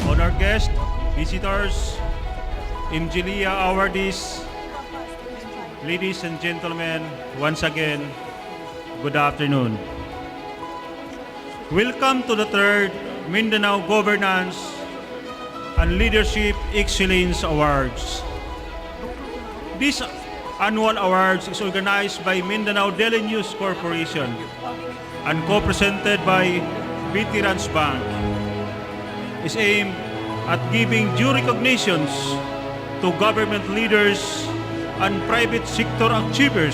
honored guests, visitors, Injilia awardees, ladies and gentlemen, once again, good afternoon. Welcome to the third Mindanao Governance and Leadership Excellence Awards. This annual awards is organized by Mindanao Daily News Corporation and co-presented by Veterans Bank. Is aimed at giving due recognitions to government leaders and private sector achievers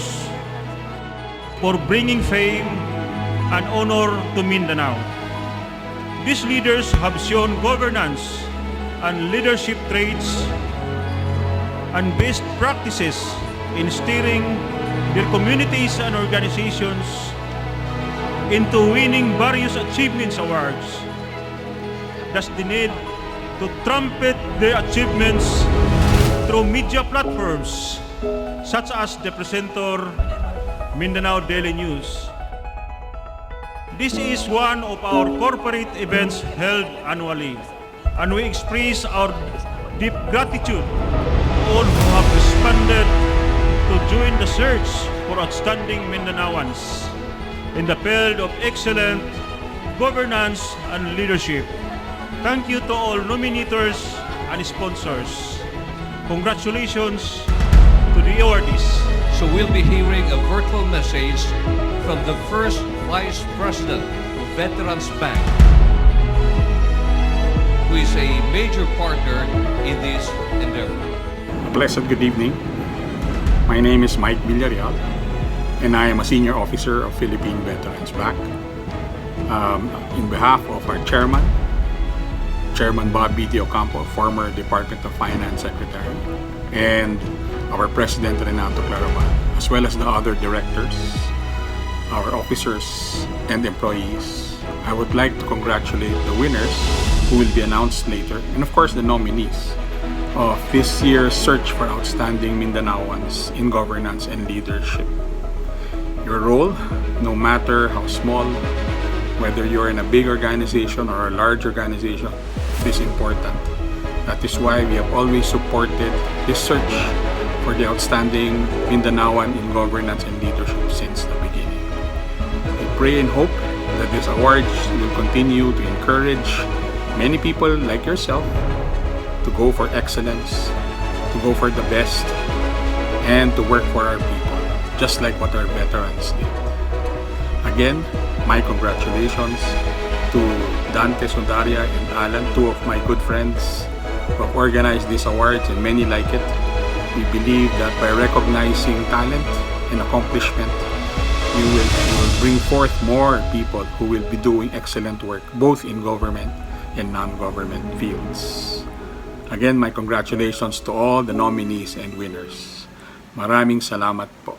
for bringing fame and honor to Mindanao. These leaders have shown governance and leadership traits and best practices in steering their communities and organizations into winning various achievements awards. Thus the need to trumpet their achievements through media platforms such as the presenter Mindanao Daily News. This is one of our corporate events held annually, and we express our deep gratitude to all who have responded to join the search for outstanding Mindanaoans in the field of excellent governance and leadership. Thank you to all nominators and sponsors. Congratulations to the awardees. So we'll be hearing a virtual message from the first Vice President of Veterans Bank, who is a major partner in this endeavor. A blessed good evening. My name is Mike Villarreal, and I am a senior officer of Philippine Veterans Bank. In behalf of our chairman, Chairman Bob B. Ocampo, former Department of Finance Secretary, and our President Renato Claraval, as well as the other directors, our officers and employees, I would like to congratulate the winners who will be announced later, and of course the nominees of this year's search for outstanding Mindanaoans in governance and leadership. Your role, no matter how small, whether you're in a big organization or a large organization, is important. That is why we have always supported this search for the outstanding Mindanaoan in governance and leadership since the beginning. We pray and hope that these awards will continue to encourage many people like yourself to go for excellence, to go for the best, and to work for our people, just like what our veterans did. Again, my congratulations to Dante Sundaria and Alan, two of my good friends who have organized these awards, and many like it. We believe that by recognizing talent and accomplishment, we will bring forth more people who will be doing excellent work, both in government and non-government fields. Again, my congratulations to all the nominees and winners. Maraming salamat po.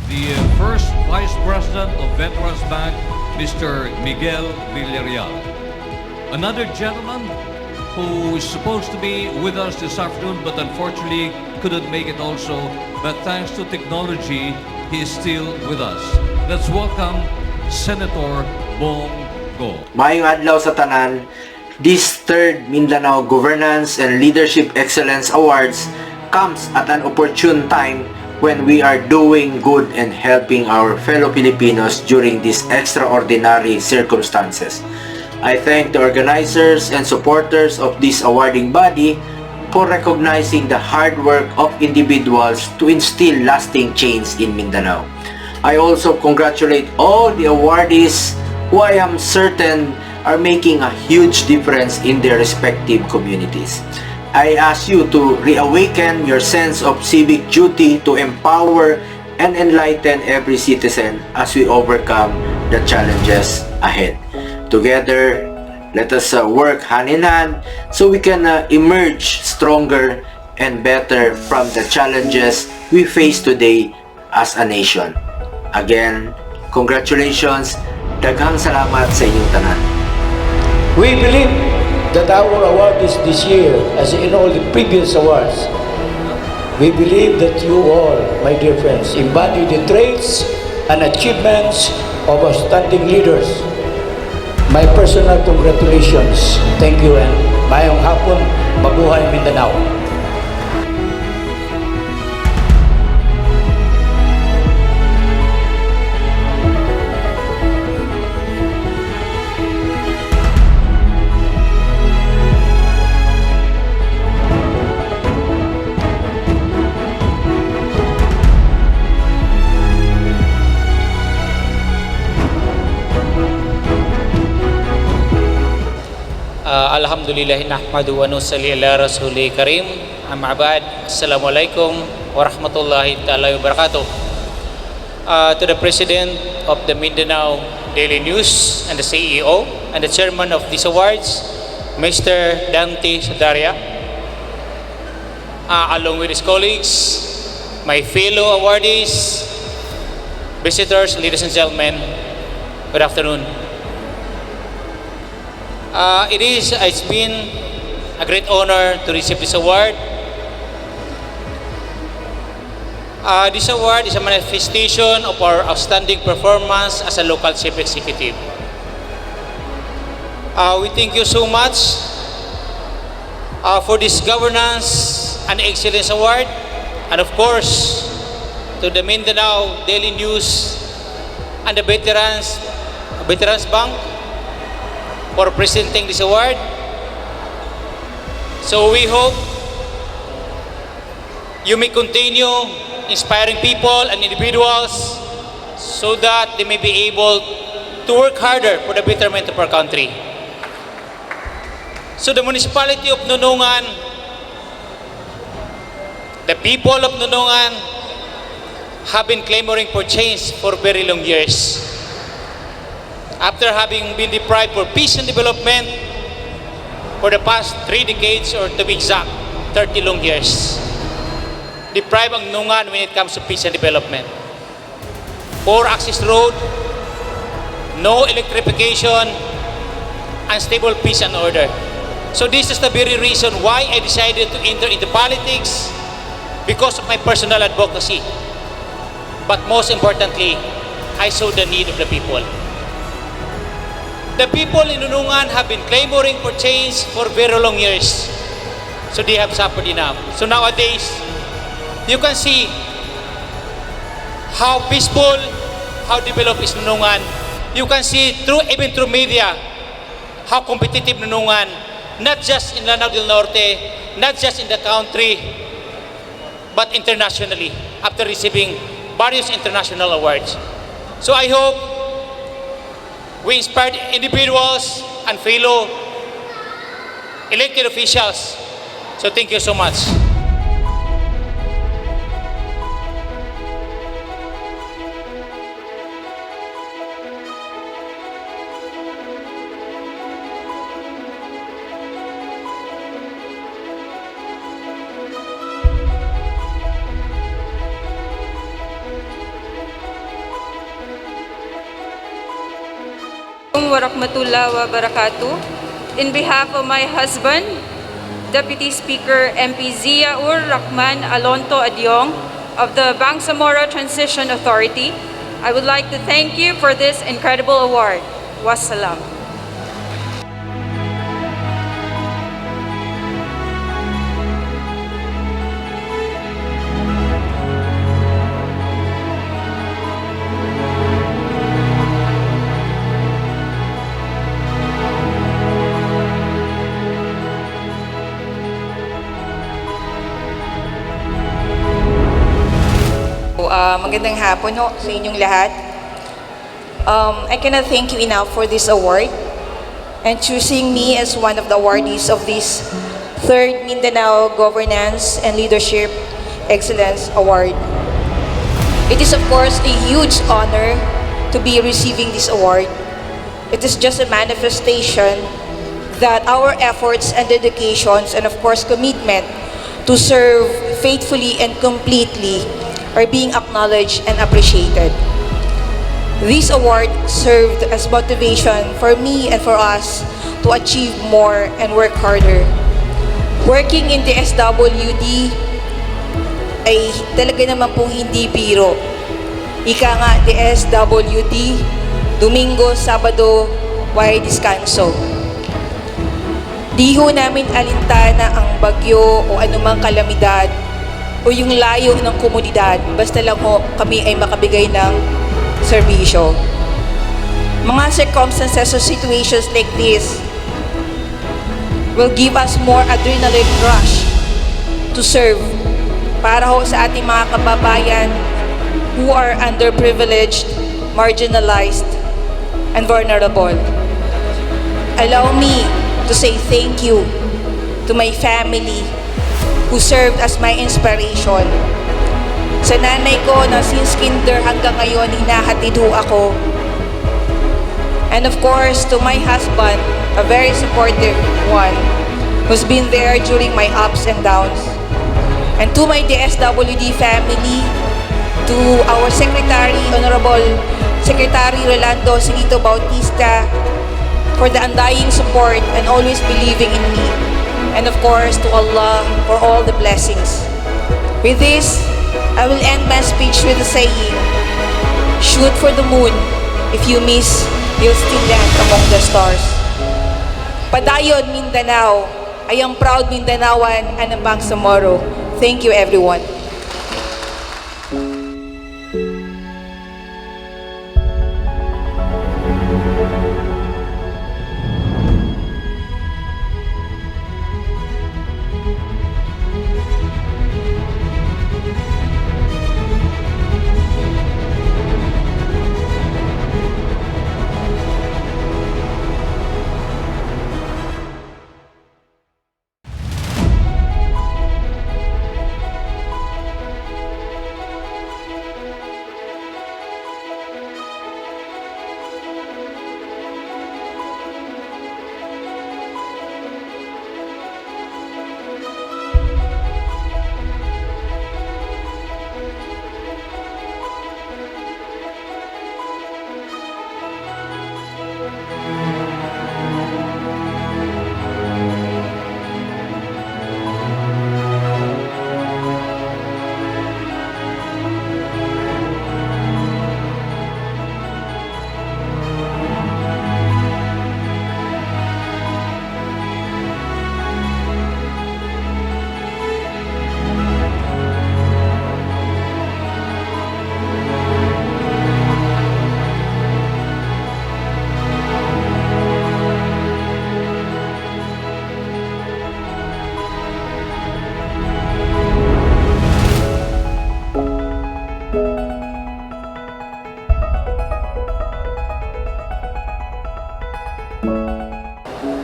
The first Vice President of Veterans Bank, Mr. Miguel Villarreal. Another gentleman who is supposed to be with us this afternoon but unfortunately couldn't make it also, but thanks to technology, he is still with us. Let's welcome Senator Bong Go. Maayong adlaw sa tanan. This third Mindanao Governance and Leadership Excellence Awards comes at an opportune time when we are doing good and helping our fellow Filipinos during these extraordinary circumstances. I thank the organizers and supporters of this awarding body for recognizing the hard work of individuals to instill lasting change in Mindanao. I also congratulate all the awardees who I am certain are making a huge difference in their respective communities. I ask you to reawaken your sense of civic duty to empower and enlighten every citizen as we overcome the challenges ahead. Together, let us work hand in hand so we can emerge stronger and better from the challenges we face today as a nation. Again, congratulations. Daghang salamat sa inyong tanan. We believe that our award is this year, as in all the previous awards, we believe that you all, my dear friends, embody the traits and achievements of outstanding leaders. My personal congratulations. Thank you and Mayong hapon, mabuhay Mindanao. Alhamdulillah nahmadu wa nusalli ala rasuli karim. Amma ba'd. Assalamualaikum warahmatullahi ta'ala wabarakatuh. To the President of the Mindanao Daily News and the CEO and the Chairman of these awards, Mr. Dante Sadaria, along with his colleagues, my fellow awardees, visitors, ladies and gentlemen, good afternoon. It's been a great honor to receive this award. This award is a manifestation of our outstanding performance as a local chief executive. We thank you so much for this Governance and Excellence Award, and of course to the Mindanao Daily News and the Veterans Bank for presenting this award. So we hope you may continue inspiring people and individuals so that they may be able to work harder for the betterment of our country. So the municipality of Nunungan, the people of Nunungan have been clamoring for change for very long years. After having been deprived for peace and development for the past 3 decades, or to be exact, 30 long years. Deprived ang Nungan when it comes to peace and development. Poor access road, no electrification, unstable peace and order. So this is the very reason why I decided to enter into politics, because of my personal advocacy. But most importantly, I saw the need of the people. The people in Nunungan have been clamoring for change for very long years. So they have suffered enough. So nowadays, you can see how peaceful, how developed is Nunungan. You can see even through media, how competitive Nunungan, not just in Lanao del Norte, not just in the country, but internationally, after receiving various international awards. So I hope we inspired individuals and fellow elected officials. So thank you so much. Warahmatullahi wabarakatuh. In behalf of my husband, Deputy Speaker MP Ziaur Rahman Alonto Adyong of the Bangsamoro Transition Authority, I would like to thank you for this incredible award. Wassalam. Magandang hapon ho sa inyong lahat. I cannot thank you enough for this award and choosing me as one of the awardees of this 3rd Mindanao Governance and Leadership Excellence Award. It is of course a huge honor to be receiving this award. It is just a manifestation that our efforts and dedications and of course commitment to serve faithfully and completely are being acknowledged and appreciated. This award served as motivation for me and for us to achieve more and work harder. Working in the SWD ay talaga naman pong hindi biro. Ika nga, the SWD, Domingo, Sabado, why descanso. Di ho namin alintana ang bagyo o anumang kalamidad o yung layo ng komunidad. Basta lang ho kami ay makabigay ng serbisyo. Mga circumstances or situations like this will give us more adrenaline rush to serve para ho sa ating mga kababayan who are underprivileged, marginalized, and vulnerable. Allow me to say thank you to my family who served as my inspiration. Sa nanay ko na since kinder hanggang ngayon hinahatid ho ako. And of course, to my husband, a very supportive one, who's been there during my ups and downs. And to my DSWD family, to our Secretary, Honorable Secretary Rolando Silito Bautista, for the undying support and always believing in me. And of course, to Allah for all the blessings. With this, I will end my speech with the saying, shoot for the moon. If you miss, you'll still land among the stars. Padayon, Mindanao. I am proud Mindanaoan and a Bangsamoro. Thank you, everyone.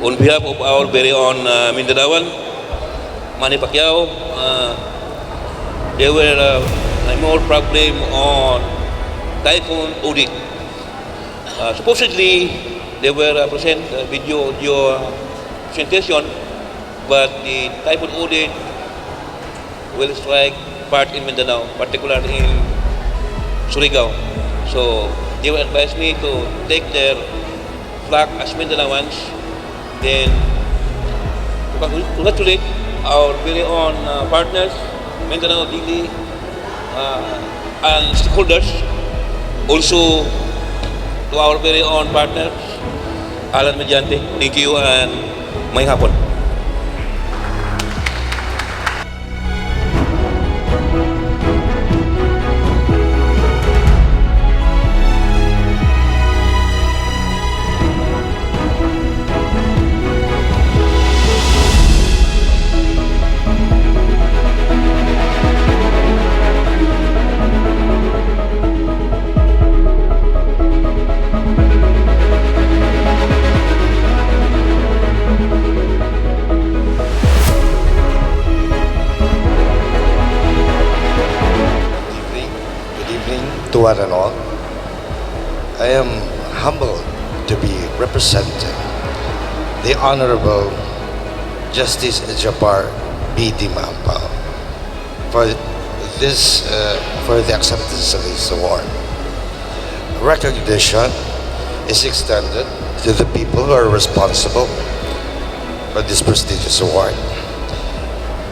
On behalf of our very own Mindanaoan, Manny Pacquiao, there were more problem on Typhoon Odik. Supposedly, they were present video audio presentation, but the Typhoon Odik will strike part in Mindanao, particularly in Surigao. So they will advise me to take their flag as Mindanaoans. Then, to congratulate our very own partners, Mindanao Dili, and stakeholders. Also, to our very own partners, Alan Mediante, thank you and may hapon. To one and all, I am humbled to be representing the Honorable Justice Jabbar B. Dimampao for the acceptance of this award. Recognition is extended to the people who are responsible for this prestigious award,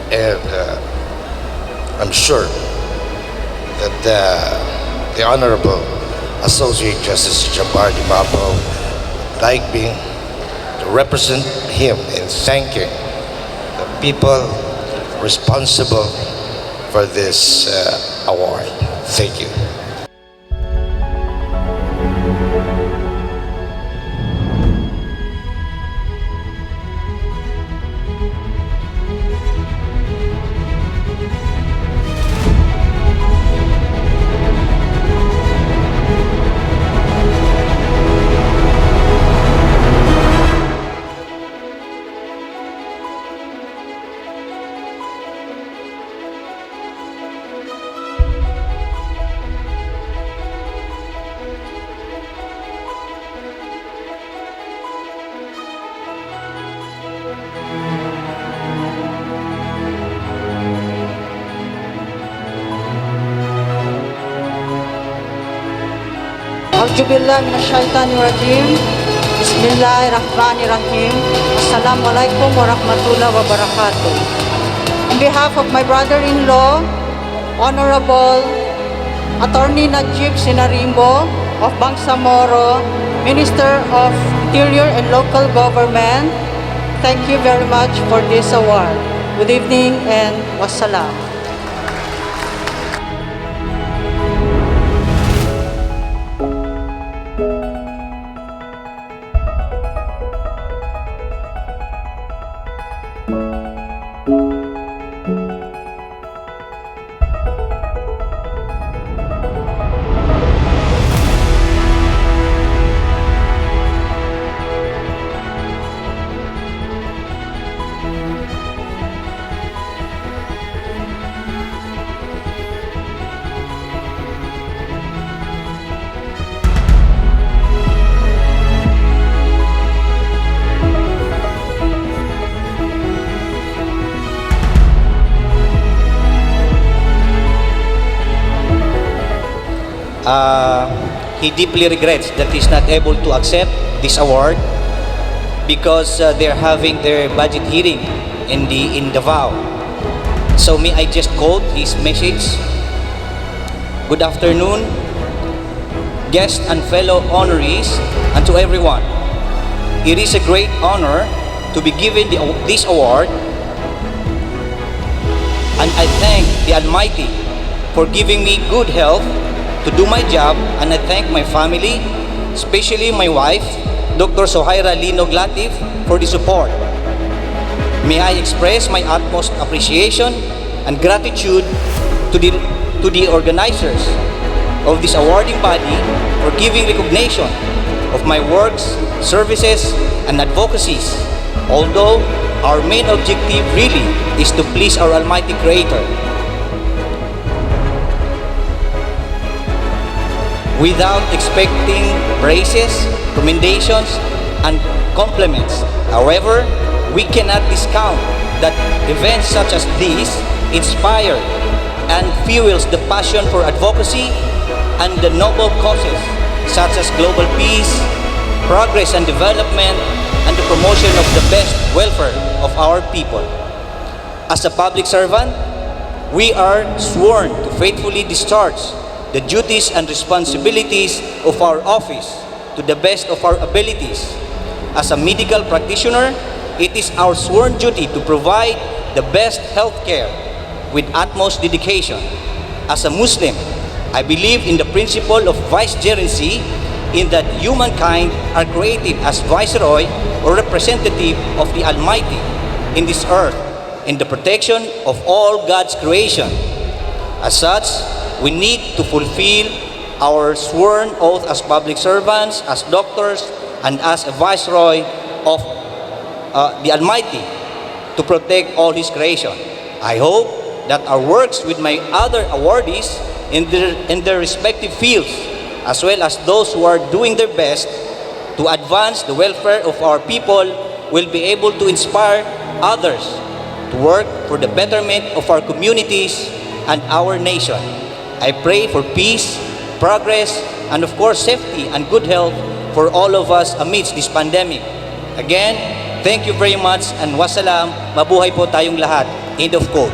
and I'm sure that the Honorable Associate Justice Jabbar Dimampao, like me, represent him in thanking the people responsible for this award. Thank you. Auzubillah minasyaitonirrajim. Bismillahirrahmanirrahim. Assalamualaikum warahmatullahi wabarakatuh. On behalf of my brother-in-law, Honorable Attorney Najib Sinarimbo of Bangsamoro, Minister of Interior and Local Government, thank you very much for this award. Good evening and wassalam. He deeply regrets that he's not able to accept this award because they're having their budget hearing in Davao. So may I just quote his message? Good afternoon, guests and fellow honorees, and to everyone. It is a great honor to be given this award, and I thank the Almighty for giving me good health to do my job, and I thank my family, especially my wife, Dr. Sohaira Linog Latif, for the support. May I express my utmost appreciation and gratitude to the organizers of this awarding body for giving recognition of my works, services, and advocacies, although our main objective really is to please our Almighty Creator. Without expecting praises, commendations, and compliments. However, we cannot discount that events such as these inspire and fuels the passion for advocacy and the noble causes such as global peace, progress and development, and the promotion of the best welfare of our people. As a public servant, we are sworn to faithfully discharge the duties and responsibilities of our office to the best of our abilities. As a medical practitioner, it is our sworn duty to provide the best health care with utmost dedication. As a Muslim, I believe in the principle of vicegerency, in that humankind are created as viceroy or representative of the Almighty in this earth, in the protection of all God's creation. As such, we need to fulfill our sworn oath as public servants, as doctors, and as a viceroy of the Almighty to protect all His creation. I hope that our works with my other awardees in their respective fields, as well as those who are doing their best to advance the welfare of our people, will be able to inspire others to work for the betterment of our communities and our nation. I pray for peace, progress, and of course safety and good health for all of us amidst this pandemic. Again, thank you very much and wassalam, mabuhay po tayong lahat. End of quote.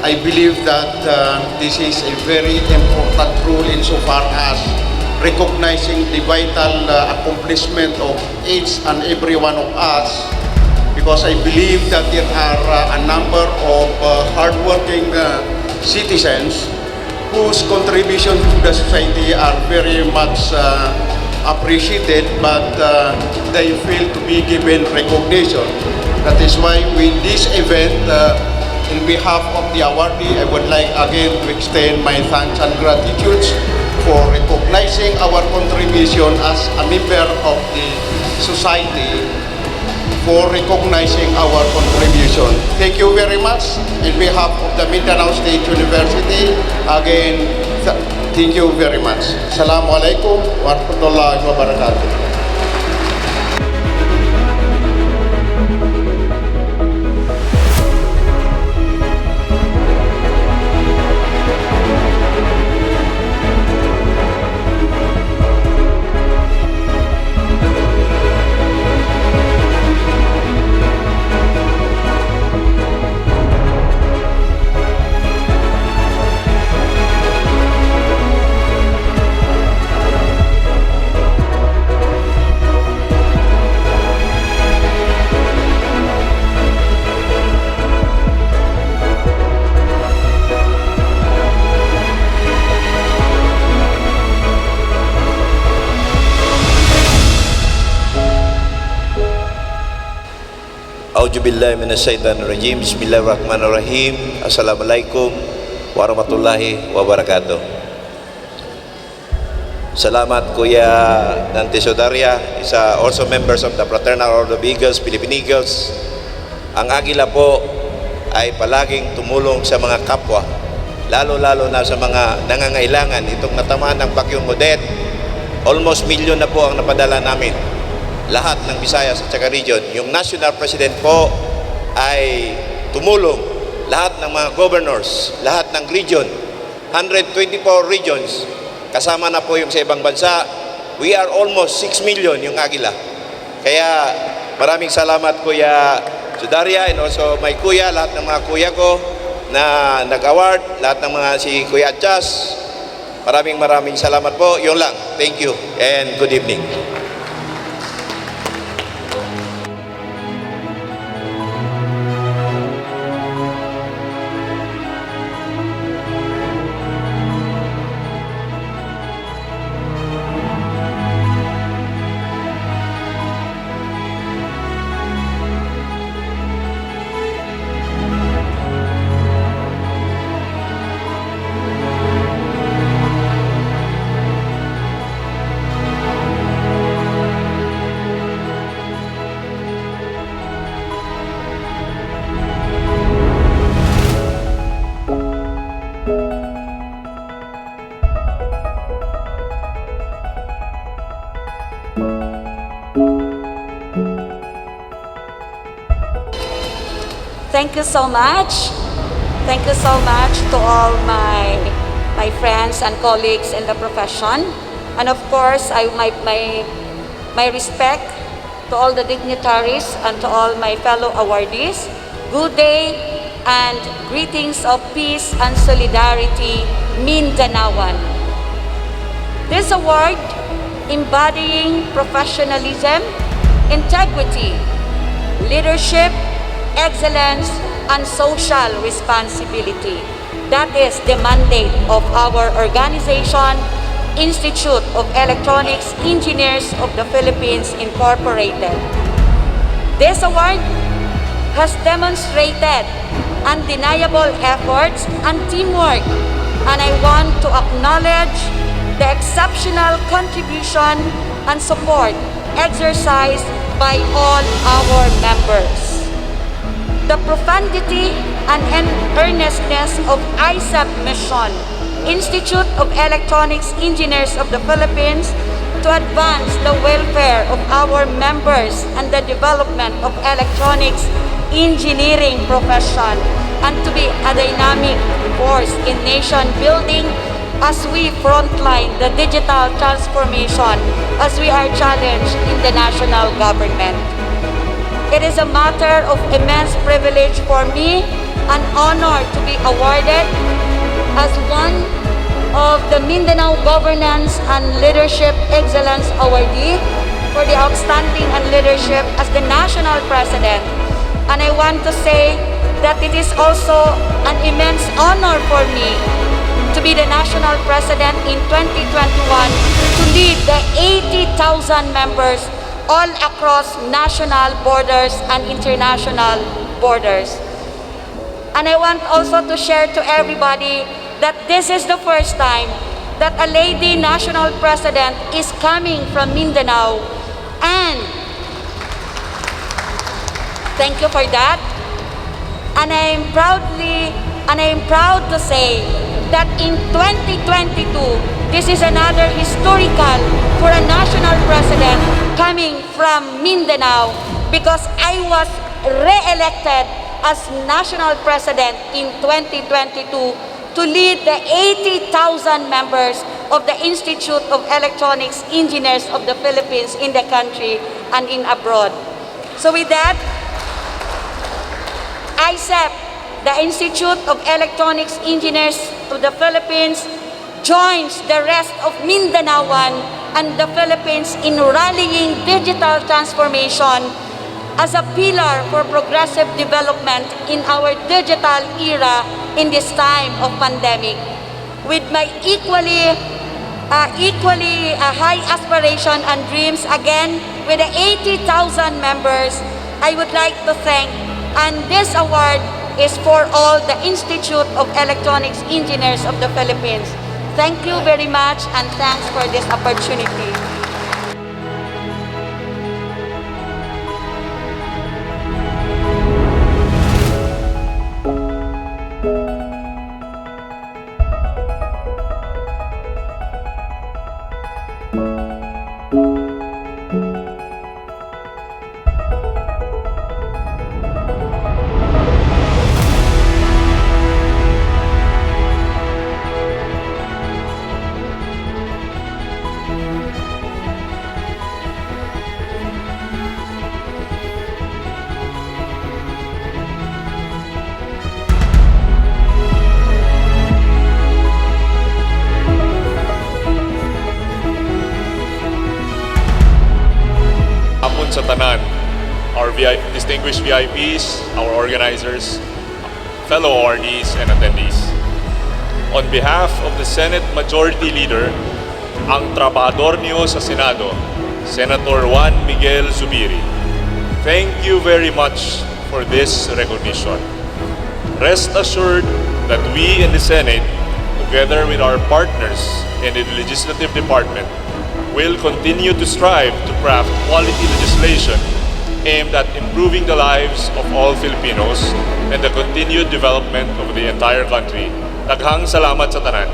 I believe that this is a very important rule insofar as recognizing the vital accomplishment of each and every one of us, because I believe that there are a number of hardworking citizens whose contribution to the society are very much appreciated, but they fail to be given recognition. That is why with this event, in behalf of the awardee, I would like again to extend my thanks and gratitude for recognizing our contribution as a member of the society, for recognizing our contribution. Thank you very much. In behalf of the Mindanao State University, again, thank you very much. Assalamualaikum warahmatullahi wabarakatuh. Auzubillahi minasyaitonirrajim. Bismillahirrahmanirrahim. Assalamualaikum warahmatullahi wabarakatuh. Salamat Kuya Dante Sodaria, isa also members of the Fraternal Order of Eagles, Philippine Eagles. Ang Agila po ay palaging tumulong sa mga kapwa, lalo-lalo na sa mga nangangailangan. Itong natamaan ng Bagyong Odette, almost milyon na po ang napadala namin. Lahat ng Visayas at saka region. Yung National President po ay tumulong. Lahat ng mga governors, lahat ng region, 124 regions, kasama na po yung sa ibang bansa. We are almost 6 million yung Agila. Kaya maraming salamat Kuya Sudaria and also my kuya, lahat ng mga kuya ko na nag-award, lahat ng mga si Kuya Atchas. Maraming salamat po. Yun lang. Thank you and good evening. Thank you so much. Thank you so much to all my friends and colleagues in the profession. And of course, my respect to all the dignitaries and to all my fellow awardees. Good day and greetings of peace and solidarity, Mindanaoan. This award embodying professionalism, integrity, leadership, excellence, and social responsibility. That is the mandate of our organization, Institute of Electronics Engineers of the Philippines Incorporated. This award has demonstrated undeniable efforts and teamwork, and I want to acknowledge the exceptional contribution and support exercised by all our members. The profundity and earnestness of ISAP mission, Institute of Electronics Engineers of the Philippines, to advance the welfare of our members and the development of electronics engineering profession, and to be a dynamic force in nation building as we frontline the digital transformation as we are challenged in the national government. It is a matter of immense privilege for me an honor to be awarded as one of the Mindanao Governance and Leadership Excellence Awardee for the outstanding and leadership as the national president. And I want to say that it is also an immense honor for me to be the national president in 2021 to lead the 80,000 members all across national borders and international borders. And I want also to share to everybody that this is the first time that a lady national president is coming from Mindanao, and thank you for that. And I am proud to say that in 2022, this is another historical for a national president coming from Mindanao, because I was re-elected as national president in 2022 to lead the 80,000 members of the Institute of Electronics Engineers of the Philippines in the country and in abroad. So with that, ISEP, the Institute of Electronics Engineers of the Philippines, joins the rest of Mindanaoan and the Philippines in rallying digital transformation as a pillar for progressive development in our digital era in this time of pandemic. With my equally high aspiration and dreams, again, with the 80,000 members, I would like to thank, and this award is for all the Institute of Electronics Engineers of the Philippines. Thank you very much, and thanks for this opportunity. Sa tanan, our distinguished VIPs, our organizers, fellow awardees, and attendees. On behalf of the Senate Majority Leader, ang trabador niyo sa Senado, Senator Juan Miguel Zubiri, thank you very much for this recognition. Rest assured that we in the Senate, together with our partners in the Legislative Department, will continue to strive to craft quality legislation aimed at improving the lives of all Filipinos and the continued development of the entire country. Daghang salamat sa tanan.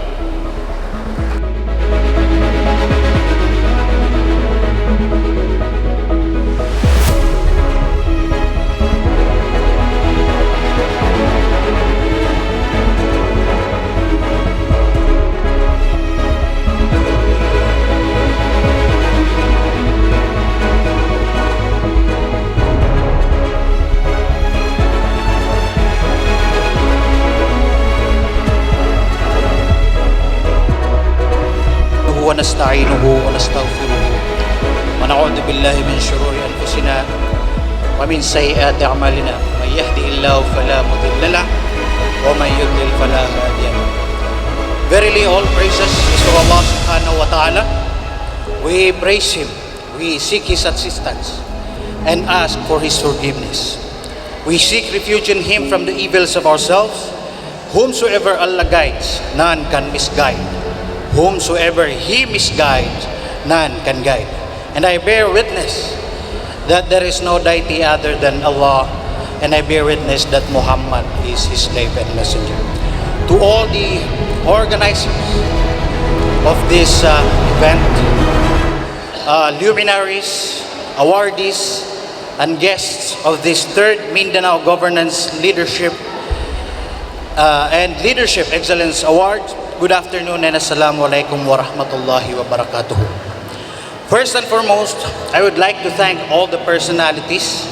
ونستعينه ونستغفره ونعوذ بالله من شرور أنفسنا ومن سيئات أعمالنا من يهده الله فلا مضل له ومن يضلل فلا هادي له. Verily all praises is to Allah subhanahu wa ta'ala. We praise Him, we seek His assistance and ask for His forgiveness. We seek refuge in Him from the evils of ourselves. Whomsoever Allah guides, none can misguide. Whomsoever He misguides, none can guide. And I bear witness that there is no deity other than Allah, and I bear witness that Muhammad is His slave and messenger. To all the organizers of this event, luminaries, awardees, and guests of this third Mindanao Governance Leadership and Leadership Excellence Award, good afternoon and assalamu alaikum wa rahmatullahi wa barakatuh. First and foremost, I would like to thank all the personalities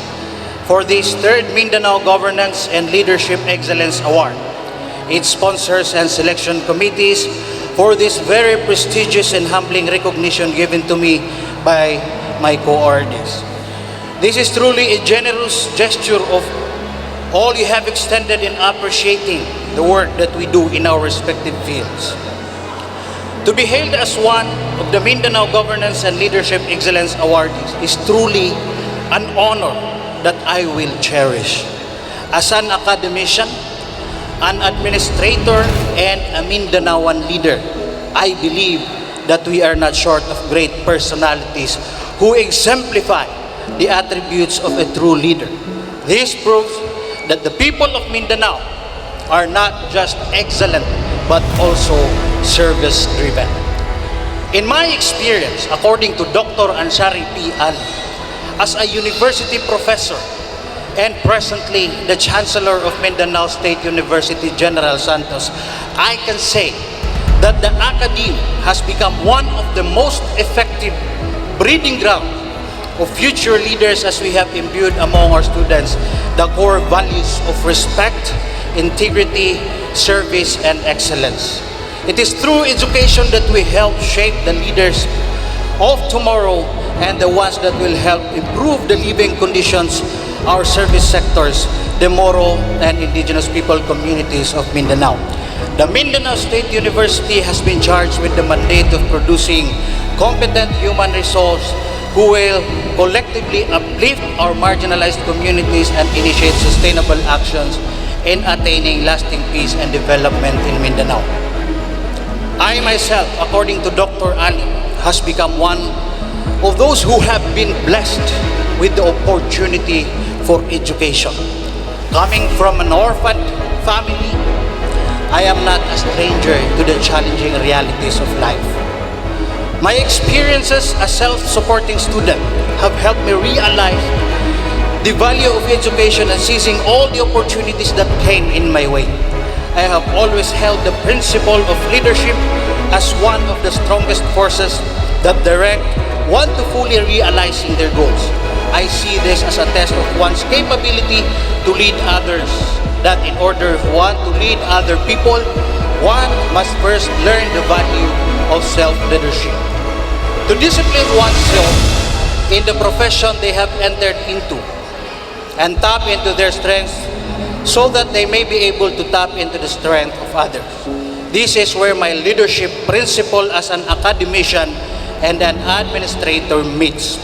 for this third Mindanao Governance and Leadership Excellence Award, its sponsors and selection committees for this very prestigious and humbling recognition given to me by my co-ordies. This is truly a generous gesture of all you have extended in appreciating the work that we do in our respective fields. To be hailed as one of the Mindanao Governance and Leadership Excellence Awardees is truly an honor that I will cherish. As an academician, an administrator, and a Mindanaoan leader, I believe that we are not short of great personalities who exemplify the attributes of a true leader. This proves that the people of Mindanao are not just excellent, but also service-driven. In my experience, according to Dr. Ansari P. Ali, as a university professor and presently the Chancellor of Mindanao State University, General Santos, I can say that the academe has become one of the most effective breeding grounds of future leaders as we have imbued among our students the core values of respect, integrity, service, and excellence. It is through education that we help shape the leaders of tomorrow and the ones that will help improve the living conditions, our service sectors, the Moro and indigenous people communities of Mindanao. The Mindanao State University has been charged with the mandate of producing competent human resource who will collectively uplift our marginalized communities and initiate sustainable actions in attaining lasting peace and development in Mindanao. I myself, according to Dr. Ali, has become one of those who have been blessed with the opportunity for education. Coming from an orphaned family, I am not a stranger to the challenging realities of life. My experiences as self-supporting student have helped me realize the value of education and seizing all the opportunities that came in my way. I have always held the principle of leadership as one of the strongest forces that direct one to fully realizing their goals. I see this as a test of one's capability to lead others, that in order for one to lead other people, one must first learn the value of self-leadership. To discipline oneself in the profession they have entered into and tap into their strengths so that they may be able to tap into the strength of others. This is where my leadership principle as an academician and an administrator meets.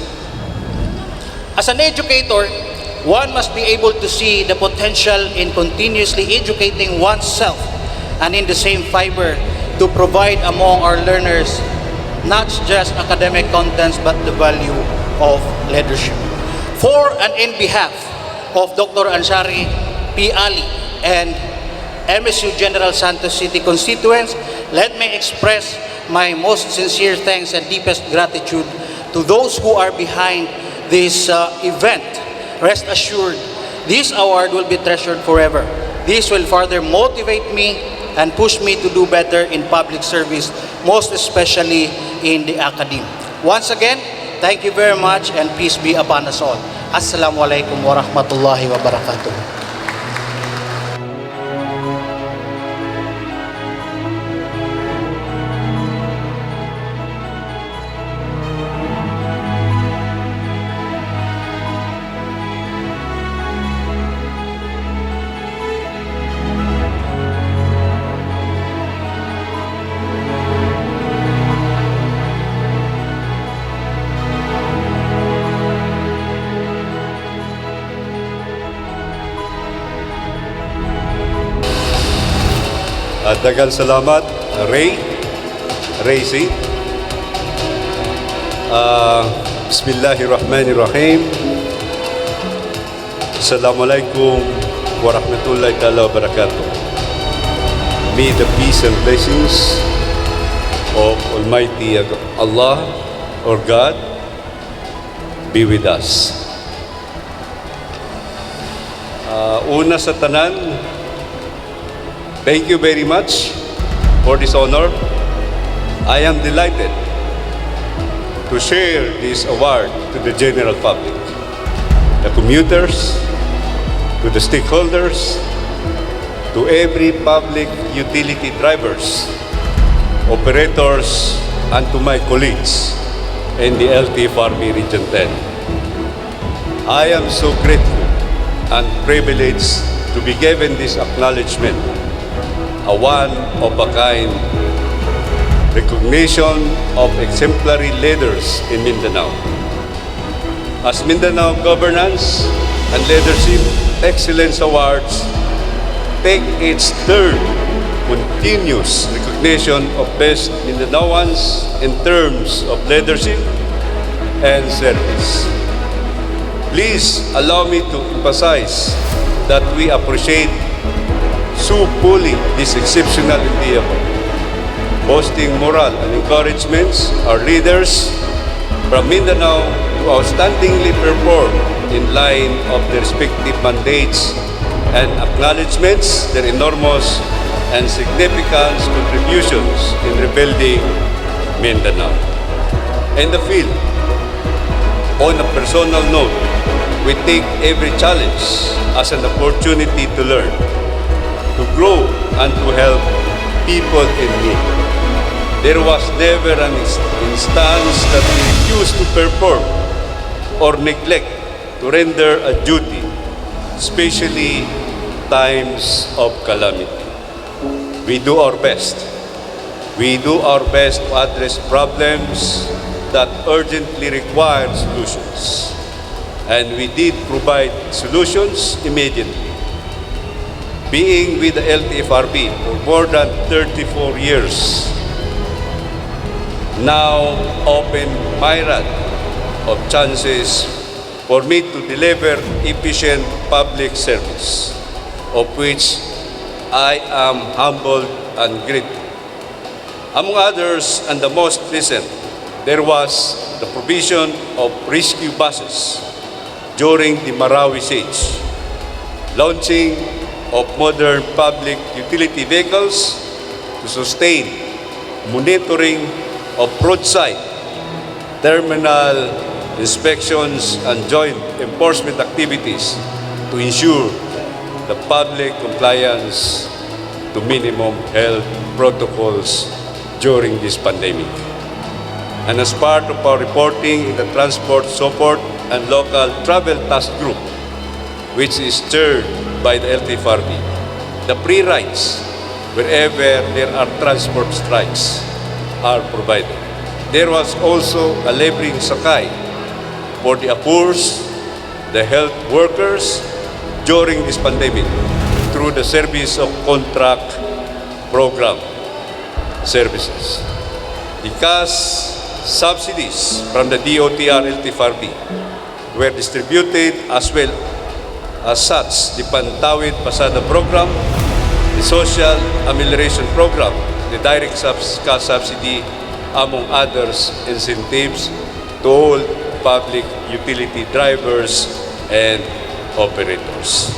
As an educator, one must be able to see the potential in continuously educating oneself and in the same fiber to provide among our learners not just academic contents but the value of leadership. For and in behalf of Dr. Ansari P. Ali and MSU General Santos City constituents, let me express my most sincere thanks and deepest gratitude to those who are behind this event. Rest assured, this award will be treasured forever. This will further motivate me and push me to do better in public service, most especially in the academe. Once again, thank you very much and peace be upon us all. Assalamualaikum warahmatullahi wabarakatuh. Daghang salamat, Racy. Bismillahirrahmanirrahim. Assalamualaikum warahmatullahi ta'ala wabarakatuh. May the peace and blessings of Almighty Allah or God be with us. Una sa tanan, thank you very much for this honor. I am delighted to share this award to the general public, the commuters, to the stakeholders, to every public utility drivers, operators, and to my colleagues in the LTFRB Region 10. I am so grateful and privileged to be given this acknowledgement, a one-of-a-kind recognition of exemplary leaders in Mindanao. As Mindanao Governance and Leadership Excellence Awards take its third continuous recognition of best Mindanaoans in terms of leadership and service. Please allow me to emphasize that we appreciate so fully this exceptional endeavor, boasting moral and encouragements our leaders from Mindanao to outstandingly perform in line of their respective mandates and acknowledgements their enormous and significant contributions in rebuilding Mindanao. In the field, on a personal note, we take every challenge as an opportunity to learn, to grow, and to help people in need. There was never an instance that we refused to perform or neglect to render a duty, especially times of calamity. We do our best. We do our best to address problems that urgently require solutions. And we did provide solutions immediately. Being with the LTFRB for more than 34 years, now open myriad of chances for me to deliver efficient public service, of which I am humbled and grateful. Among others, and the most recent, there was the provision of rescue buses during the Marawi siege, launching of modern public utility vehicles to sustain monitoring of roadside, terminal inspections, and joint enforcement activities to ensure the public compliance to minimum health protocols during this pandemic. And as part of our reporting in the Transport Support and Local Travel Task Group, which is chaired by the LTFRB, the pre-rides wherever there are transport strikes are provided. There was also a laboring sakay for the apurs, the health workers during this pandemic through the service of contract program services. The cash subsidies from the DOTR LTFRB were distributed, as well as such the Pantawid Pasada program, the Social Amelioration Program, the direct cash subsidy, among others incentives to all public utility drivers and operators.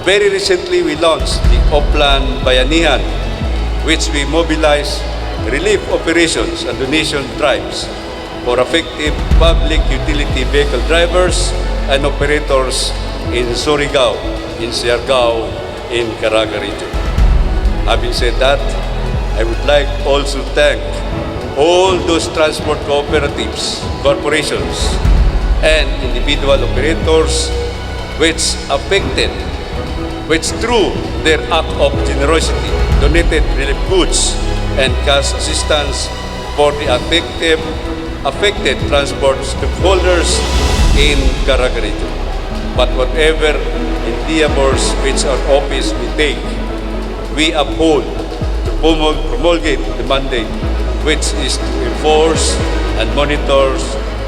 Very recently, we launched the Oplan Bayanihan, which we mobilized relief operations and donation drives for effective public utility vehicle drivers and operators in Surigao, in Siargao, in Caraga region. Having said that, I would like also to thank all those transport cooperatives, corporations, and individual operators which through their act of generosity donated relief goods and cash assistance for the affected transport stakeholders in Caraga region. But whatever endeavors which our office may take, we uphold to promulgate the mandate, which is to enforce and monitor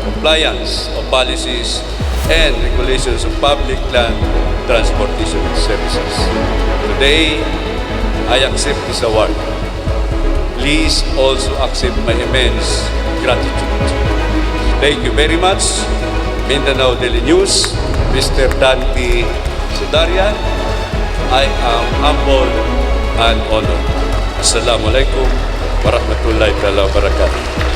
compliance of policies and regulations of public land transportation services. Today, I accept this award. Please also accept my immense gratitude. Thank you very much. Mindanao Daily News, Mr. Dante Sudaria. I am humbled and honored. Assalamualaikum warahmatullahi wabarakatuh.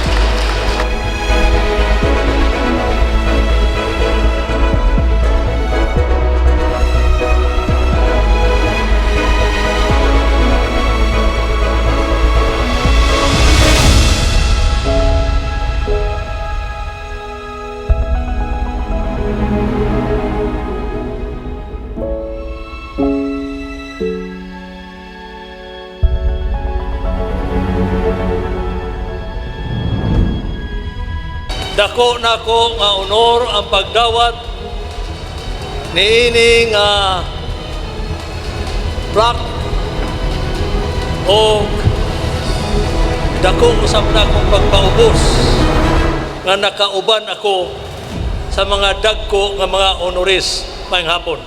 dako nako nga honor ang pagdawat niining plaque o dako usab na akong pagpaubos nga nakauban ako sa mga dagko nga mga honoris maayong hapon.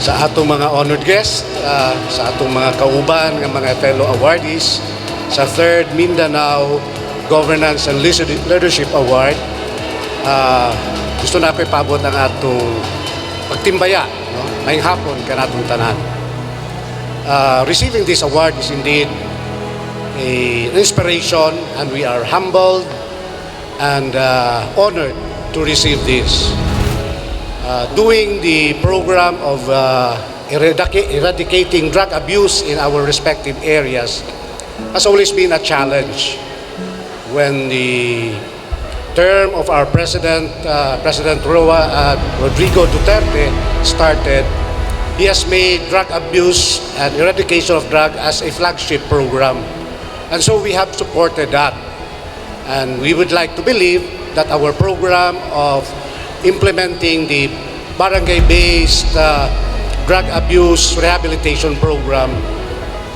Sa atong mga honored guests, sa atong mga kauban, ng mga fellow awardees, sa 3rd Mindanao Governance and Leadership Award, gusto na ko ipabot ang atong pagtimbaya, no? Ngayong hapon ka natong tanan. Receiving this award is indeed an inspiration, and we are humbled and honored to receive this. Doing the program of eradicating drug abuse in our respective areas has always been a challenge. When the term of our President, President Rodrigo Duterte started, he has made drug abuse and eradication of drug as a flagship program. And so we have supported that. And we would like to believe that our program of implementing the barangay-based drug abuse rehabilitation program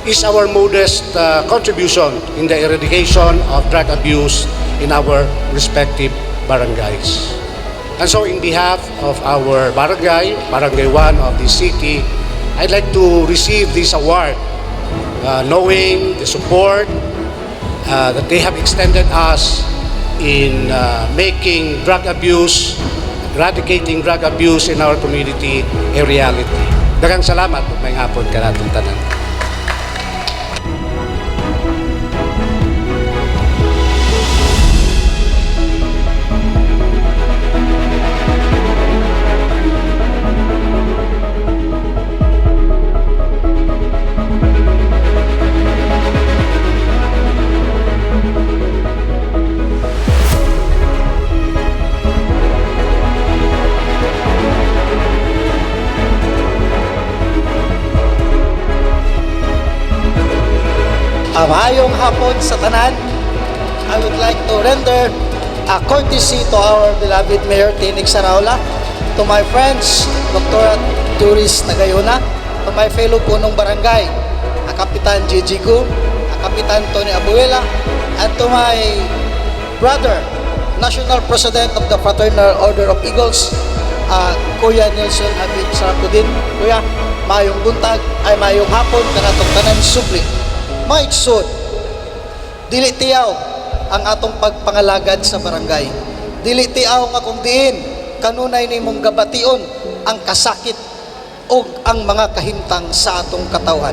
is our modest contribution in the eradication of drug abuse in our respective barangays. And so in behalf of our barangay, Barangay 1 of the city, I'd like to receive this award, knowing the support that they have extended us in making drug abuse, eradicating drug abuse in our community a reality. Daghang salamat ug maayong hapon kanatong tanan. Maayong hapon sa tanan. I would like to render a courtesy to our beloved Mayor Tinig Saraula, to my friends, Dr. Turis Nagayuna, to my fellow punong barangay, Kapitan Gigi Gu, Kapitan Tony Abuela, and to my brother, National President of the Fraternal Order of Eagles, Kuya Nelson Habib Sarapudin. Kuya, maayong buntag, ay maayong hapon, kanatong tanan supli. Maiksod, dili tiyaw ang atong pagpangalagad sa barangay. Dili tiyaw nga kung diin, kanunay nimong gabation ang kasakit o ang mga kahintang sa atong katawan.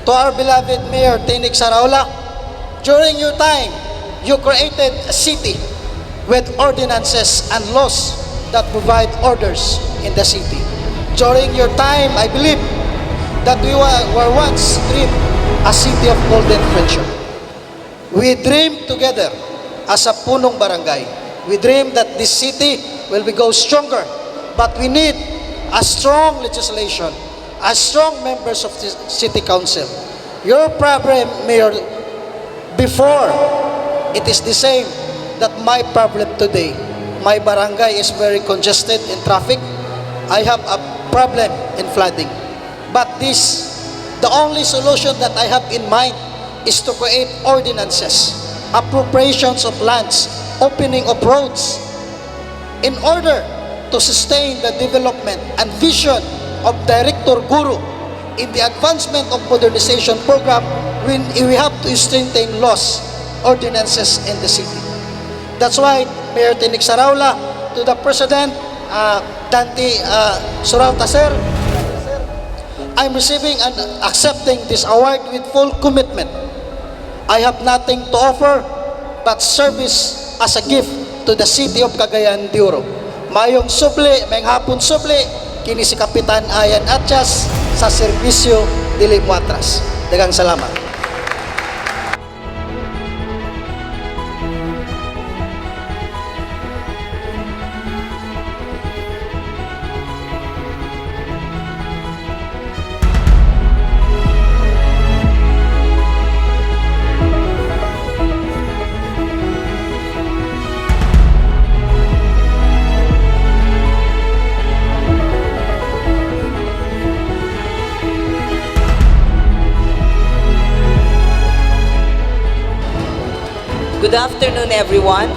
To our beloved Mayor Tinig Saraula, during your time, you created a city with ordinances and laws that provide orders in the city. During your time, I believe that we were once dreamed a city of golden friendship. We dream together as a punong barangay. We dream that this city will go stronger, but we need a strong legislation, a strong members of the city council. Your problem, Mayor, before, it is the same that my problem today. My barangay is very congested in traffic. I have a problem in flooding. But the only solution that I have in mind is to create ordinances, appropriations of lands, opening of roads, in order to sustain the development and vision of Director Guru in the advancement of modernization program. We have to strengthen laws, ordinances in the city. That's why Mayor Tinig Saraula, to the President, Dante Surauta, sir, I'm receiving and accepting this award with full commitment. I have nothing to offer but service as a gift to the city of Cagayan de Oro. Mayong subli, mayong hapon subli, kini si Kapitan Ayan Atchas sa serbisyo dili muatras. Daghang salamat. Good afternoon, everyone,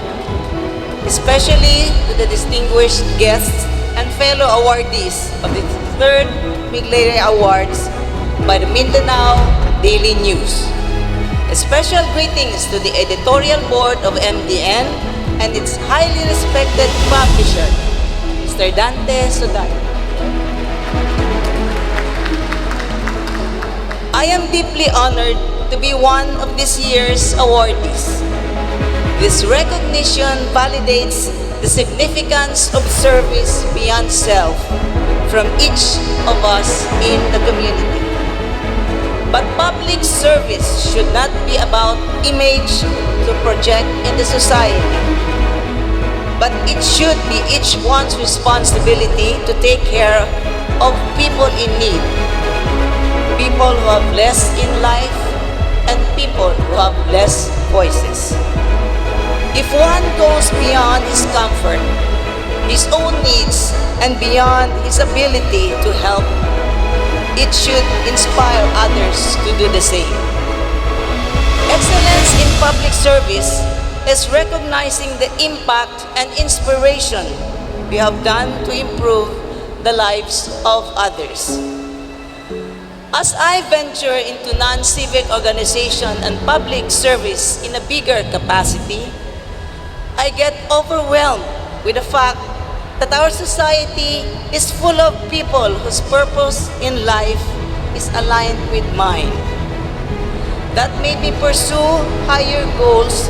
especially to the distinguished guests and fellow awardees of the 3rd Miglere Awards by the Mindanao Daily News. A special greetings to the editorial board of MDN and its highly respected publisher, Mr. Dante Sudar. I am deeply honored to be one of this year's awardees. This recognition validates the significance of service beyond self from each of us in the community. But public service should not be about image to project in the society, but it should be each one's responsibility to take care of people in need, people who have less in life, and people who have less voices. If one goes beyond his comfort, his own needs, and beyond his ability to help, it should inspire others to do the same. Excellence in public service is recognizing the impact and inspiration we have done to improve the lives of others. As I venture into non-civic organization and public service in a bigger capacity, I get overwhelmed with the fact that our society is full of people whose purpose in life is aligned with mine, that made me pursue higher goals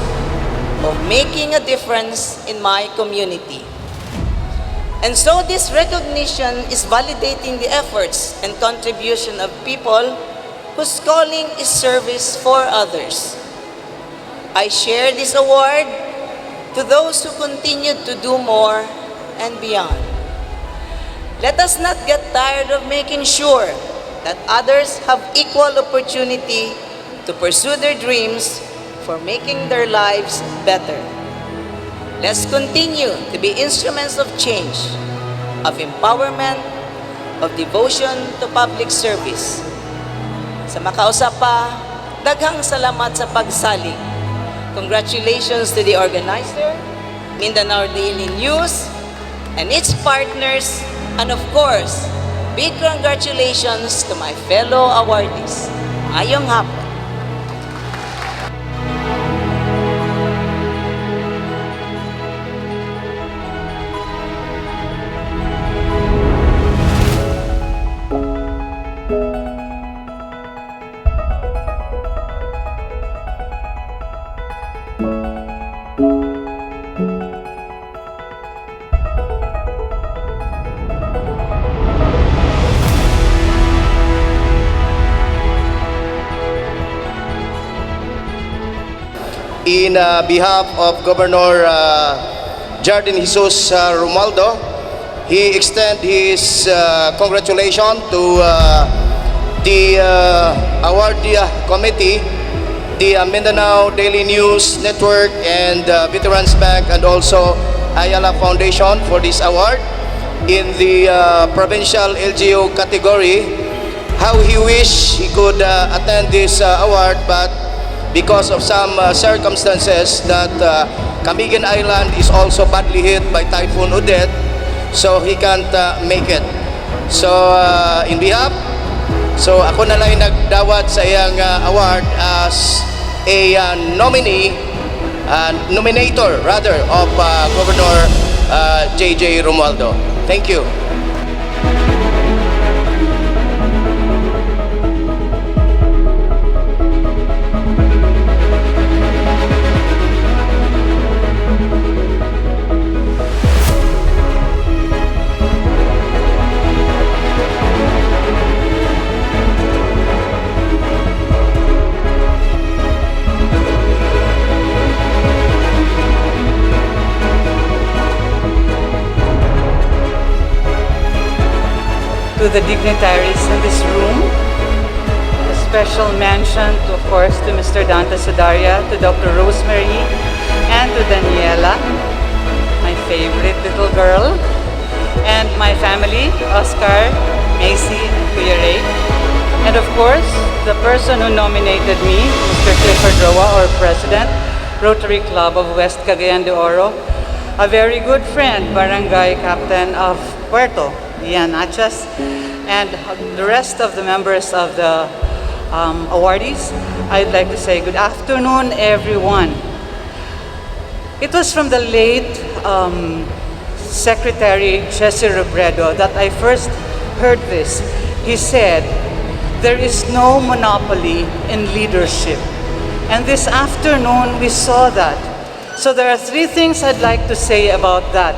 of making a difference in my community. And so this recognition is validating the efforts and contribution of people whose calling is service for others. I share this award to those who continue to do more and beyond. Let us not get tired of making sure that others have equal opportunity to pursue their dreams for making their lives better. Let's continue to be instruments of change, of empowerment, of devotion to public service. Sa makausap pa, daghang salamat sa pagsalig. Congratulations to the organizer, Mindanao Daily News, and its partners, and of course, big congratulations to my fellow awardees. Ayong hapon. In behalf of Governor Jardin Jesus Romualdo, he extend his congratulations to the awardee committee, the Mindanao Daily News Network, and Veterans Bank, and also Ayala Foundation for this award. In the provincial LGU category, how he wish he could attend this award, but because of some circumstances that Camigan Island is also badly hit by Typhoon Odette, so he can't make it. So in behalf, so ako na lang nagdawat sa iyang award as a nominator rather of Governor J.J. Romualdo. Thank you. to the dignitaries in this room. A special mention, of course, to Mr. Dante Sudaria, to Dr. Rosemary, and to Daniela, my favorite little girl, and my family, Oscar, Macy, and Kuya Ray. And of course, the person who nominated me, Mr. Clifford Roa, our President, Rotary Club of West Cagayan de Oro, a very good friend, Barangay Captain of Puerto, Ian Achas, and the rest of the members of the awardees. I'd like to say good afternoon, everyone. It was from the late Secretary Jesse Robredo that I first heard this. He said, there is no monopoly in leadership. And this afternoon, we saw that. So there are three things I'd like to say about that.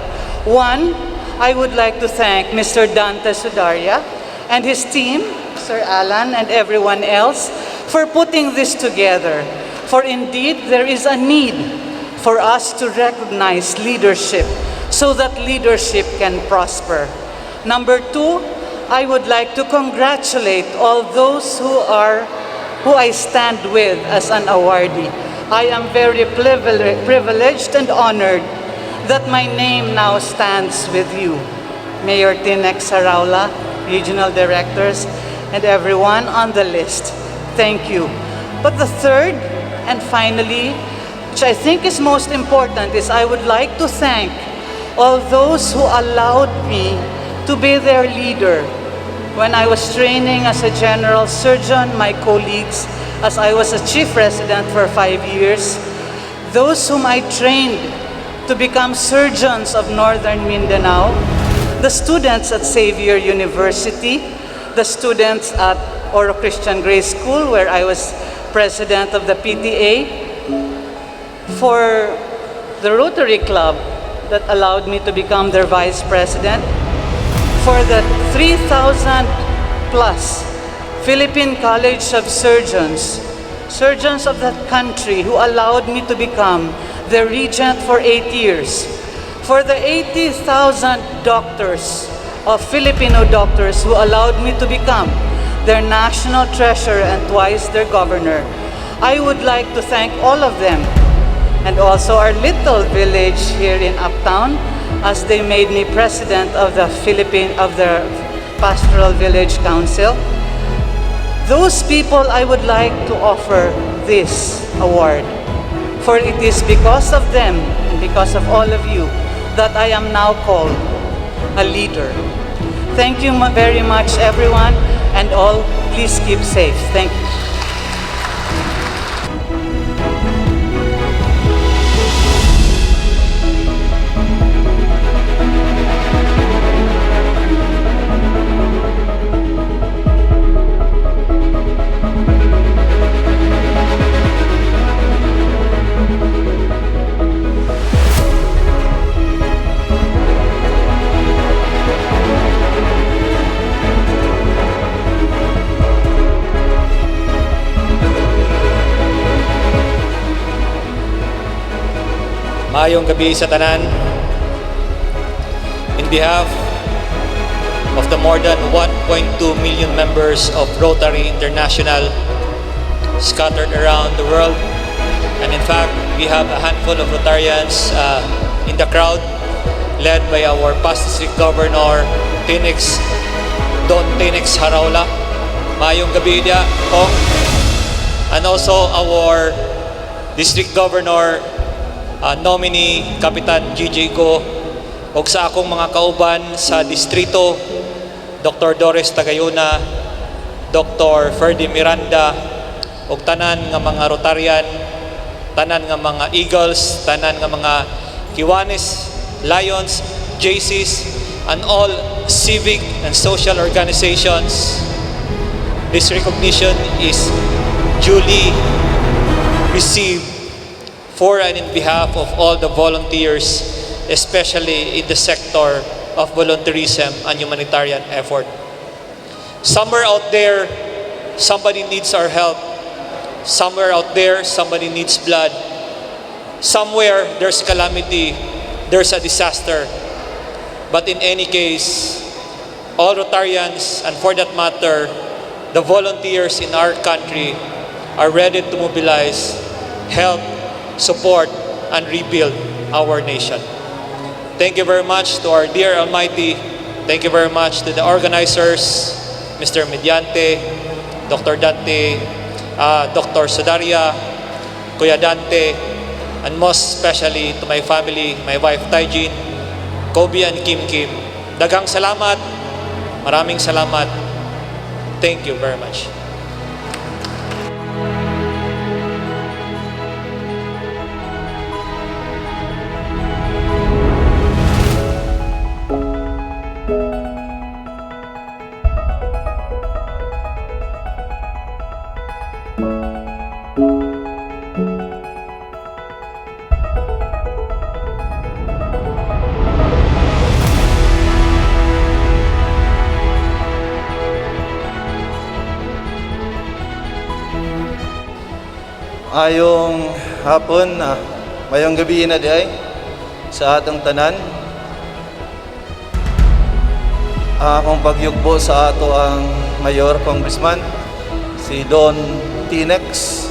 One, I would like to thank Mr. Dante Sudaria and his team, Sir Alan and everyone else, for putting this together. For indeed, there is a need for us to recognize leadership so that leadership can prosper. Number two, I would like to congratulate all those who I stand with as an awardee. I am very privileged and honored that my name now stands with you. Mayor Tinex Saraula, regional directors, and everyone on the list. Thank you. But the third, and finally, which I think is most important, is I would like to thank all those who allowed me to be their leader. When I was training as a general surgeon, my colleagues, as I was a chief resident for 5 years, those whom I trained to become surgeons of Northern Mindanao, the students at Xavier University, the students at Oro Christian Grace School, where I was president of the PTA, for the Rotary Club that allowed me to become their vice president, for the 3,000 plus Philippine College of Surgeons, surgeons of that country who allowed me to become their regent for 8 years, for the 80,000 doctors of Filipino doctors who allowed me to become their national treasurer and twice their governor. I would like to thank all of them, and also our little village here in Uptown, as they made me president of the Pastoral Village Council. Those people I would like to offer this award, for it is because of them and because of all of you that I am now called a leader. Thank you very much, everyone, and all, please keep safe. Thank you. Maayong gabi sa tanan. In behalf of the more than 1.2 million members of Rotary International scattered around the world, and in fact, we have a handful of Rotarians in the crowd, led by our past district governor, Don Tinex Haraula. Maayong gabi dia, Kong. And also our district governor, nominee Kapitan GJ Go, o sa akong mga kauban sa distrito, Dr. Doris Tagayuna, Dr. Ferdy Miranda, o tanan nga mga Rotarian, tanan nga mga Eagles, tanan nga mga Kiwanis, Lions, JCs, and all civic and social organizations. This recognition is duly received for and in behalf of all the volunteers, especially in the sector of volunteerism and humanitarian effort. Somewhere out there, somebody needs our help. Somewhere out there, somebody needs blood. Somewhere, there's calamity, there's a disaster. But in any case, all Rotarians, and for that matter, the volunteers in our country are ready to mobilize, help, support, and rebuild our nation. Thank you very much to our dear Almighty. Thank you very much to the organizers, Mr. Mediante, Dr. Dante, Dr. Sodaria, Kuya Dante, and most especially to my family, my wife Taijin, Kobe and Kim Kim. Daghang salamat, maraming salamat. Thank you very much. Ayong hapon, mayong gabi na di ay sa atong tanan. Akong pagyugbo sa ato ang Mayor Congressman, si Don Tinex.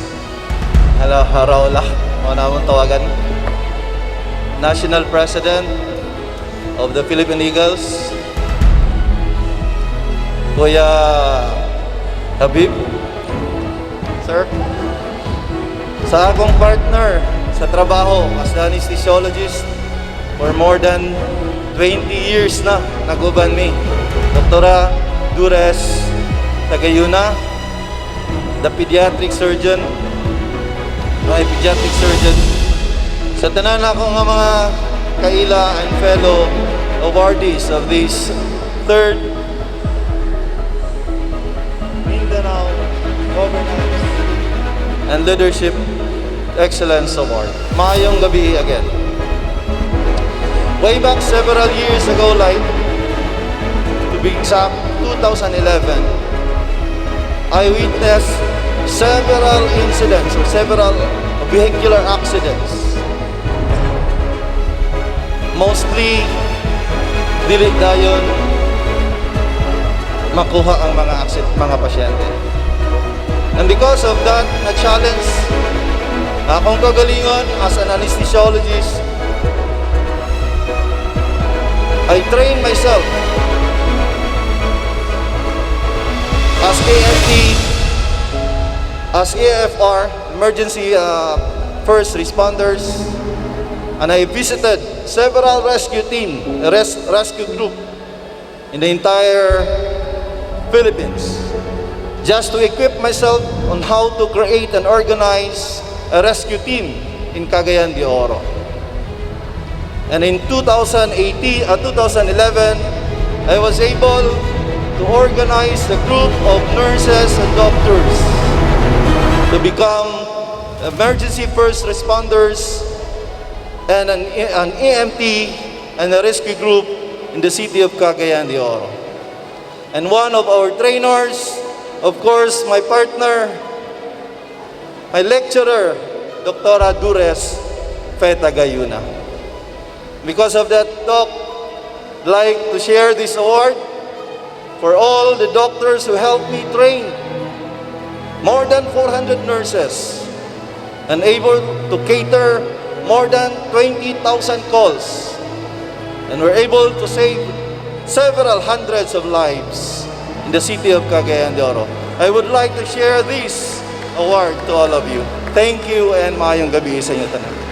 Haraw-lah, mga namang tawagan. National President of the Philippine Eagles, Kuya Habib, sir. Sa akong partner sa trabaho as an anesthesiologist for more than 20 years na naguban mi, Dr. Dures Tagayuna, the pediatric surgeon, my pediatric surgeon. Sa tanan ako nga mga kaila and fellow awardees of this 3rd Mindanao Governance and Leadership Excellence Award. Maayong gabi again. Way back several years ago, like to be exact, 2011, I witnessed several incidents or several vehicular accidents. Mostly, dili dayon makuha ang mga pasyente. And because of that, na-challenge akong kagalingon as an anesthesiologist. I trained myself as AFT, as AFR, emergency first responders, and I visited several rescue group in the entire Philippines, just to equip myself on how to create and organize a rescue team in Cagayan de Oro. And in 2011, I was able to organize a group of nurses and doctors to become emergency first responders and an EMT and a rescue group in the city of Cagayan de Oro. And one of our trainers, of course, my partner, my lecturer, Dr. Dures Tagayuna. Because of that, Doc, I'd like to share this award for all the doctors who helped me train more than 400 nurses and able to cater more than 20,000 calls. And we're able to save several hundreds of lives in the city of Cagayan de Oro. I would like to share this award to all of you. Thank you and maayong gabi sa inyo tanan.